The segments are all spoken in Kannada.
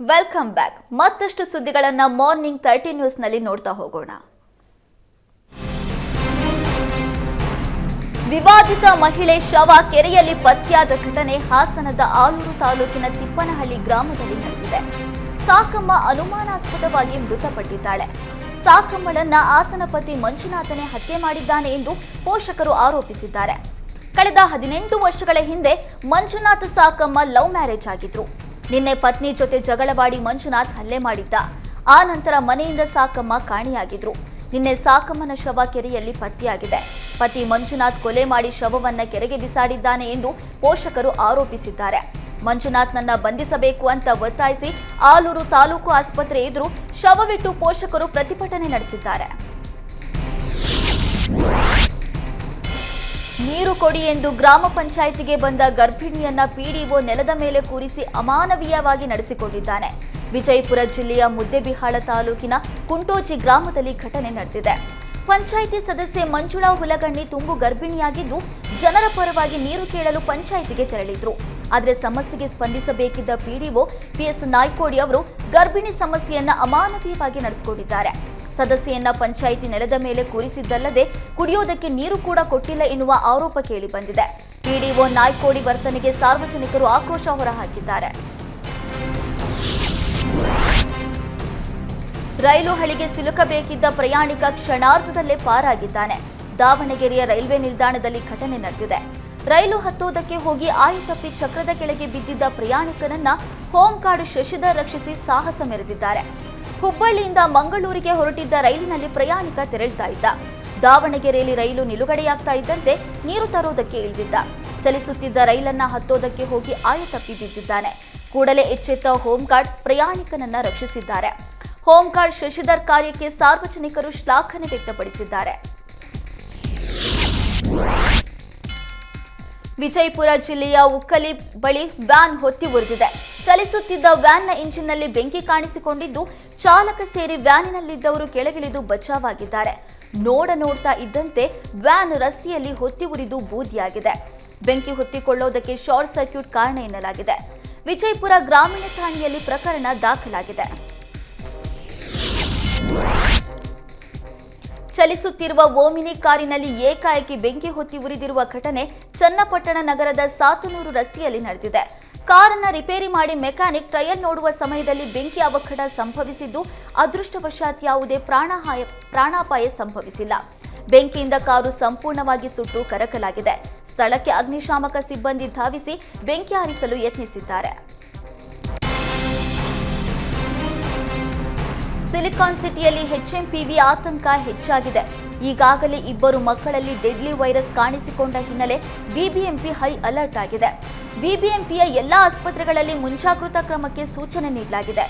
Welcome back. ಮತ್ತಷ್ಟು ಸುದ್ದಿಗಳನ್ನ ಮಾರ್ನಿಂಗ್ 30 ನ್ಯೂಸ್ನಲ್ಲಿ ನೋಡ್ತಾ ಹೋಗೋಣ. ವಿವಾದಿತ ಮಹಿಳೆ ಶವ ಕೆರೆಯಲ್ಲಿ ಪತ್ತೆಯಾದ ಘಟನೆ ಹಾಸನದ ಆಲೂರು ತಾಲೂಕಿನ ತಿಪ್ಪನಹಳ್ಳಿ ಗ್ರಾಮದಲ್ಲಿ ನಡೆದಿದೆ. ಸಾಕಮ್ಮ ಅನುಮಾನಾಸ್ಪದವಾಗಿ ಮೃತಪಟ್ಟಿದ್ದಾಳೆ. ಸಾಕಮ್ಮಳನ್ನ ಆತನ ಪತಿ ಮಂಜುನಾಥನೇ ಹತ್ಯೆ ಮಾಡಿದ್ದಾನೆ ಎಂದು ಪೋಷಕರು ಆರೋಪಿಸಿದ್ದಾರೆ. ಕಳೆದ 18 ವರ್ಷಗಳ ಹಿಂದೆ ಮಂಜುನಾಥ್ ಸಾಕಮ್ಮ ಲವ್ ಮ್ಯಾರೇಜ್ ಆಗಿದ್ರು. ನಿನ್ನೆ ಪತ್ನಿ ಜೊತೆ ಜಗಳವಾಡಿ ಮಂಜುನಾಥ್ ಹಲ್ಲೆ ಮಾಡಿದ್ದ. ಆ ನಂತರ ಮನೆಯಿಂದ ಸಾಕಮ್ಮ ಕಾಣೆಯಾಗಿದ್ರು. ನಿನ್ನೆ ಸಾಕಮ್ಮನ ಶವ ಕೆರೆಯಲ್ಲಿ ಪತ್ತೆಯಾಗಿದೆ. ಪತಿ ಮಂಜುನಾಥ್ ಕೊಲೆ ಮಾಡಿ ಶವವನ್ನ ಕೆರೆಗೆ ಬಿಸಾಡಿದ್ದಾನೆ ಎಂದು ಪೋಷಕರು ಆರೋಪಿಸಿದ್ದಾರೆ. ಮಂಜುನಾಥ್ನನ್ನ ಬಂಧಿಸಬೇಕು ಅಂತ ಒತ್ತಾಯಿಸಿ ಆಲೂರು ತಾಲೂಕು ಆಸ್ಪತ್ರೆ ಎದುರು ಶವವಿಟ್ಟು ಪೋಷಕರು ಪ್ರತಿಭಟನೆ ನಡೆಸಿದ್ದಾರೆ. ನೀರು ಕೊಡಿ ಎಂದು ಗ್ರಾಮ ಪಂಚಾಯಿತಿಗೆ ಬಂದ ಗರ್ಭಿಣಿಯನ್ನ ಪಿಡಿಒ ನೆಲದ ಮೇಲೆ ಕೂರಿಸಿ ಅಮಾನವೀಯವಾಗಿ ನಡೆಸಿಕೊಂಡಿದ್ದಾನೆ. ವಿಜಯಪುರ ಜಿಲ್ಲೆಯ ಮುದ್ದೇಬಿಹಾಳ ತಾಲೂಕಿನ ಕುಂಟೋಜಿ ಗ್ರಾಮದಲ್ಲಿ ಘಟನೆ ನಡೆದಿದೆ. ಪಂಚಾಯಿತಿ ಸದಸ್ಯೆ ಮಂಜುಳಾ ಹುಲಗಣ್ಣಿ ತುಂಬು ಗರ್ಭಿಣಿಯಾಗಿದ್ದು ಜನರ ಪರವಾಗಿ ನೀರು ಕೇಳಲು ಪಂಚಾಯಿತಿಗೆ ತೆರಳಿದ್ರು. ಆದರೆ ಸಮಸ್ಯೆಗೆ ಸ್ಪಂದಿಸಬೇಕಿದ್ದ ಪಿಡಿಒ ಪಿಎಸ್ ನಾಯ್ಕೋಡಿ ಅವರು ಗರ್ಭಿಣಿ ಸಮಸ್ಯೆಯನ್ನ ಅಮಾನವೀಯವಾಗಿ ನಡೆಸಿಕೊಂಡಿದ್ದಾರೆ. ಸದಸ್ಯೆಯನ್ನ ಪಂಚಾಯಿತಿ ನೆಲದ ಮೇಲೆ ಕೂರಿಸಿದ್ದಲ್ಲದೆ ಕುಡಿಯೋದಕ್ಕೆ ನೀರು ಕೂಡ ಕೊಟ್ಟಿಲ್ಲ ಎನ್ನುವ ಆರೋಪ ಕೇಳಿ ಬಂದಿದೆ. ಪಿಡಿಒ ನಾಯ್ಕೋಡಿ ವರ್ತನೆಗೆ ಸಾರ್ವಜನಿಕರು ಆಕ್ರೋಶ ಹೊರಹಾಕಿದ್ದಾರೆ. ರೈಲು ಹಳಿಗೆ ಸಿಲುಕಬೇಕಿದ್ದ ಪ್ರಯಾಣಿಕ ಕ್ಷಣಾರ್ಧದಲ್ಲೇ ಪಾರಾಗಿದ್ದಾನೆ. ದಾವಣಗೆರೆಯ ರೈಲ್ವೆ ನಿಲ್ದಾಣದಲ್ಲಿ ಘಟನೆ ನಡೆದಿದೆ. ರೈಲು ಹತ್ತೋದಕ್ಕೆ ಹೋಗಿ ಆಯತಪ್ಪಿ ಚಕ್ರದ ಕೆಳಗೆ ಬಿದ್ದಿದ್ದ ಪ್ರಯಾಣಿಕನನ್ನ ಹೋಂಗಾರ್ಡ್ ಶಶಿಧರ್ ರಕ್ಷಿಸಿ ಸಾಹಸ ಮೆರೆದಿದ್ದಾರೆ. ಹುಬ್ಬಳ್ಳಿಯಿಂದ ಮಂಗಳೂರಿಗೆ ಹೊರಟಿದ್ದ ರೈಲಿನಲ್ಲಿ ಪ್ರಯಾಣಿಕ ತೆರಳುತ್ತಾ ಇದ್ದ. ದಾವಣಗೆರೆಯಲ್ಲಿ ರೈಲು ನಿಲುಗಡೆಯಾಗ್ತಾ ಇದ್ದಂತೆ ನೀರು ತರೋದಕ್ಕೆ ಇಳಿದಿದ್ದ. ಚಲಿಸುತ್ತಿದ್ದ ರೈಲನ್ನ ಹತ್ತೋದಕ್ಕೆ ಹೋಗಿ ಆಯತಪ್ಪಿ ಬಿದ್ದಿದ್ದಾನೆ. ಕೂಡಲೇ ಎಚ್ಚೆತ್ತ ಹೋಂಗಾರ್ಡ್ ಪ್ರಯಾಣಿಕನನ್ನ ರಕ್ಷಿಸಿದ್ದಾರೆ. ಹೋಂಗಾರ್ಡ್ ಶಶಿಧರ್ ಕಾರ್ಯಕ್ಕೆ ಸಾರ್ವಜನಿಕರು ಶ್ಲಾಘನೆ ವ್ಯಕ್ತಪಡಿಸಿದ್ದಾರೆ. ವಿಜಯಪುರ ಜಿಲ್ಲೆಯ ಉಕ್ಕಲಿ ಬಳಿ ವ್ಯಾನ್ ಹೊತ್ತಿ ಉರಿದಿದೆ. ಚಲಿಸುತ್ತಿದ್ದ ವ್ಯಾನ್ನ ಇಂಜಿನ್ನಲ್ಲಿ ಬೆಂಕಿ ಕಾಣಿಸಿಕೊಂಡಿದ್ದು ಚಾಲಕ ಸೇರಿ ವ್ಯಾನಿನಲ್ಲಿದ್ದವರು ಕೆಳಗಿಳಿದು ಬಚಾವಾಗಿದ್ದಾರೆ. ನೋಡ್ತಾ ಇದ್ದಂತೆ ವ್ಯಾನ್ ರಸ್ತೆಯಲ್ಲಿ ಹೊತ್ತಿ ಉರಿದು ಬೂದಿಯಾಗಿದೆ. ಬೆಂಕಿ ಹೊತ್ತಿಕೊಳ್ಳೋದಕ್ಕೆ ಶಾರ್ಟ್ ಸರ್ಕ್ಯೂಟ್ ಕಾರಣ ಎನ್ನಲಾಗಿದೆ. ವಿಜಯಪುರ ಗ್ರಾಮೀಣ ಠಾಣೆಯಲ್ಲಿ ಪ್ರಕರಣ ದಾಖಲಾಗಿದೆ. ಚಲಿಸುತ್ತಿರುವ ಓಮಿನಿ ಕಾರಿನಲ್ಲಿ ಏಕಾಏಕಿ ಬೆಂಕಿ ಹೊತ್ತಿ ಉರಿದಿರುವ ಘಟನೆ ಚನ್ನಪಟ್ಟಣ ನಗರದ ಸಾತನೂರು ರಸ್ತೆಯಲ್ಲಿ ನಡೆದಿದೆ. ಕಾರನ್ನ ರಿಪೇರಿ ಮಾಡಿ ಮೆಕ್ಯಾನಿಕ್ ಟ್ರಯಲ್ ನೋಡುವ ಸಮಯದಲ್ಲಿ ಬೆಂಕಿ ಅವಘಡ ಸಂಭವಿಸಿದ್ದು ಅದೃಷ್ಟವಶಾತ್ ಯಾವುದೇ ಪ್ರಾಣಾಪಾಯ ಸಂಭವಿಸಿಲ್ಲ. ಬೆಂಕಿಯಿಂದ ಕಾರು ಸಂಪೂರ್ಣವಾಗಿ ಸುಟ್ಟು ಕರಕಲಾಗಿದೆ. ಸ್ಥಳಕ್ಕೆ ಅಗ್ನಿಶಾಮಕ ಸಿಬ್ಬಂದಿ ಧಾವಿಸಿ ಬೆಂಕಿ ಆರಿಸಲು ಯತ್ನಿಸಿದ್ದಾರೆ. ಸಿಲಿಕಾನ್ ಸಿಟಿಯಲ್ಲಿ ಎಚ್ಎಂಪಿವಿ ಆತಂಕ ಹೆಚ್ಚಾಗಿದೆ. ಈಗಾಗಲೇ 2 ಮಕ್ಕಳಲ್ಲಿ ಡೆಡ್ಲಿ ವೈರಸ್ ಕಾಣಿಸಿಕೊಂಡ ಹಿನ್ನೆಲೆ ಬಿಬಿಎಂಪಿ ಹೈ ಅಲರ್ಟ್ ಆಗಿದೆ. ಬಿಬಿಎಂಪಿಯ ಎಲ್ಲಾ ಆಸ್ಪತ್ರೆಗಳಲ್ಲಿ ಮುಂಜಾಗೃತಾ ಕ್ರಮಕ್ಕೆ ಸೂಚನೆ ನೀಡಲಾಗಿದೆ.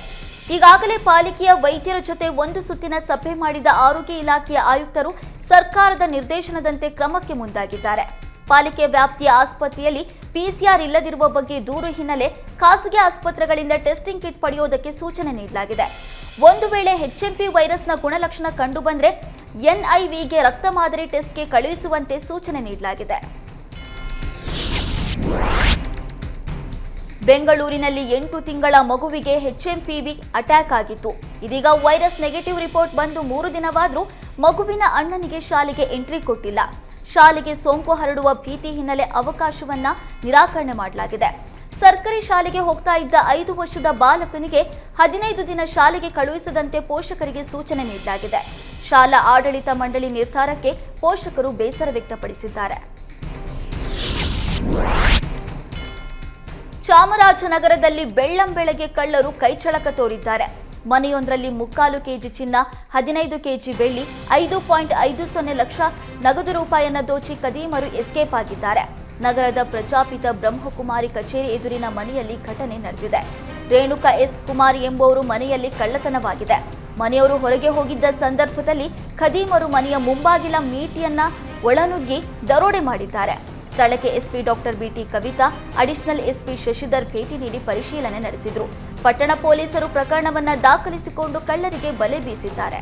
ಈಗಾಗಲೇ ಪಾಲಿಕೆಯ ವೈದ್ಯರ ಜೊತೆ ಒಂದು ಸುತ್ತಿನ ಸಭೆ ಮಾಡಿದ ಆರೋಗ್ಯ ಇಲಾಖೆಯ ಆಯುಕ್ತರು ಸರ್ಕಾರದ ನಿರ್ದೇಶನದಂತೆ ಕ್ರಮಕ್ಕೆ ಮುಂದಾಗಿದ್ದಾರೆ. ಪಾಲಿಕೆ ವ್ಯಾಪ್ತಿಯ ಆಸ್ಪತ್ರೆಯಲ್ಲಿ ಪಿಸಿಆರ್ ಇಲ್ಲದಿರುವ ಬಗ್ಗೆ ದೂರು ಹಿನ್ನೆಲೆ ಖಾಸಗಿ ಆಸ್ಪತ್ರೆಗಳಿಂದ ಟೆಸ್ಟಿಂಗ್ ಕಿಟ್ ಪಡೆಯುವುದಕ್ಕೆ ಸೂಚನೆ ನೀಡಲಾಗಿದೆ. ಒಂದು ವೇಳೆ ಎಚ್ಎಂಪಿ ವೈರಸ್ನ ಗುಣಲಕ್ಷಣ ಕಂಡುಬಂದರೆ ಎನ್ಐವಿಗೆ ರಕ್ತ ಮಾದರಿ ಟೆಸ್ಟ್ಗೆ ಕಳುಹಿಸುವಂತೆ ಸೂಚನೆ ನೀಡಲಾಗಿದೆ. ಬೆಂಗಳೂರಿನಲ್ಲಿ 8 ತಿಂಗಳ ಮಗುವಿಗೆ ಎಚ್ಎಂಪಿವಿ ಅಟ್ಯಾಕ್ ಆಗಿತ್ತು. ಇದೀಗ ವೈರಸ್ ನೆಗೆಟಿವ್ ರಿಪೋರ್ಟ್ ಬಂದು 3 ದಿನವಾದರೂ ಮಗುವಿನ ಅಣ್ಣನಿಗೆ ಶಾಲೆಗೆ ಎಂಟ್ರಿ ಕೊಟ್ಟಿಲ್ಲ. ಶಾಲೆಗೆ ಸೋಂಕು ಹರಡುವ ಭೀತಿ ಹಿನ್ನೆಲೆ ಅವಕಾಶವನ್ನ ನಿರಾಕರಣೆ ಮಾಡಲಾಗಿದೆ. ಸರ್ಕಾರಿ ಶಾಲೆಗೆ ಹೋಗ್ತಾ ಇದ್ದ 5 ವರ್ಷದ ಬಾಲಕನಿಗೆ 15 ದಿನ ಶಾಲೆಗೆ ಕಳುಹಿಸದಂತೆ ಪೋಷಕರಿಗೆ ಸೂಚನೆ ನೀಡಲಾಗಿದೆ. ಶಾಲಾ ಆಡಳಿತ ಮಂಡಳಿ ನಿರ್ಧಾರಕ್ಕೆ ಪೋಷಕರು ಬೇಸರ ವ್ಯಕ್ತಪಡಿಸಿದ್ದಾರೆ. ಚಾಮರಾಜನಗರದಲ್ಲಿ ಬೆಳ್ಳಂಬೆಳಗ್ಗೆ ಕಳ್ಳರು ಕೈಚಳಕ ತೋರಿದ್ದಾರೆ. ಮನೆಯೊಂದರಲ್ಲಿ 3/4 ಕೆಜಿ ಚಿನ್ನ, 15 ಕೆಜಿ ಬೆಳ್ಳಿ, 5.50 ಲಕ್ಷ ನಗದು ರೂಪಾಯಿಯನ್ನು ದೋಚಿ ಕದೀಮರು ಎಸ್ಕೇಪ್ ಆಗಿದ್ದಾರೆ. ನಗರದ ಪ್ರಜಾಪಿತ ಬ್ರಹ್ಮಕುಮಾರಿ ಕಚೇರಿ ಎದುರಿನ ಮನೆಯಲ್ಲಿ ಘಟನೆ ನಡೆದಿದೆ. ರೇಣುಕಾ ಎಸ್ ಕುಮಾರಿ ಎಂಬುವರು ಮನೆಯಲ್ಲಿ ಕಳ್ಳತನವಾಗಿದೆ. ಮನೆಯವರು ಹೊರಗೆ ಹೋಗಿದ್ದ ಸಂದರ್ಭದಲ್ಲಿ ಖದೀಮರು ಮನೆಯ ಮುಂಬಾಗಿಲ ಮೀಟಿಯನ್ನ ಒಳನುಗ್ಗಿ ದರೋಡೆ ಮಾಡಿದ್ದಾರೆ. ಸ್ಥಳಕ್ಕೆ SP doctor BT Kavitha, additional SP Shashidhar ಭೇಟಿ ನೀಡಿ ಪರಿಶೀಲನೆ ನಡೆಸಿದರು. ಪಟ್ಟಣ ಪೊಲೀಸರು ಪ್ರಕರಣವನ್ನ ದಾಖಲಿಸಿಕೊಂಡು ಕಳ್ಳರಿಗೆ ಬಲೆ ಬೀಸಿದ್ದಾರೆ.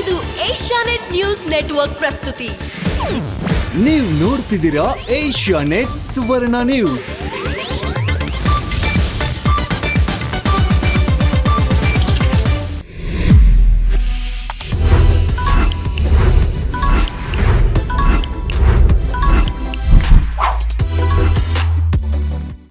ಇದು ಏಷ್ಯಾನೆಟ್ ನ್ಯೂಸ್ ನೆಟ್ವರ್ಕ್ ಪ್ರಸ್ತುತಿ. ನೀವು ನೋಡ್ತಿದ್ದೀರಾ ಏಷ್ಯಾನೆಟ್ ಸುವರ್ಣ ನ್ಯೂಸ್.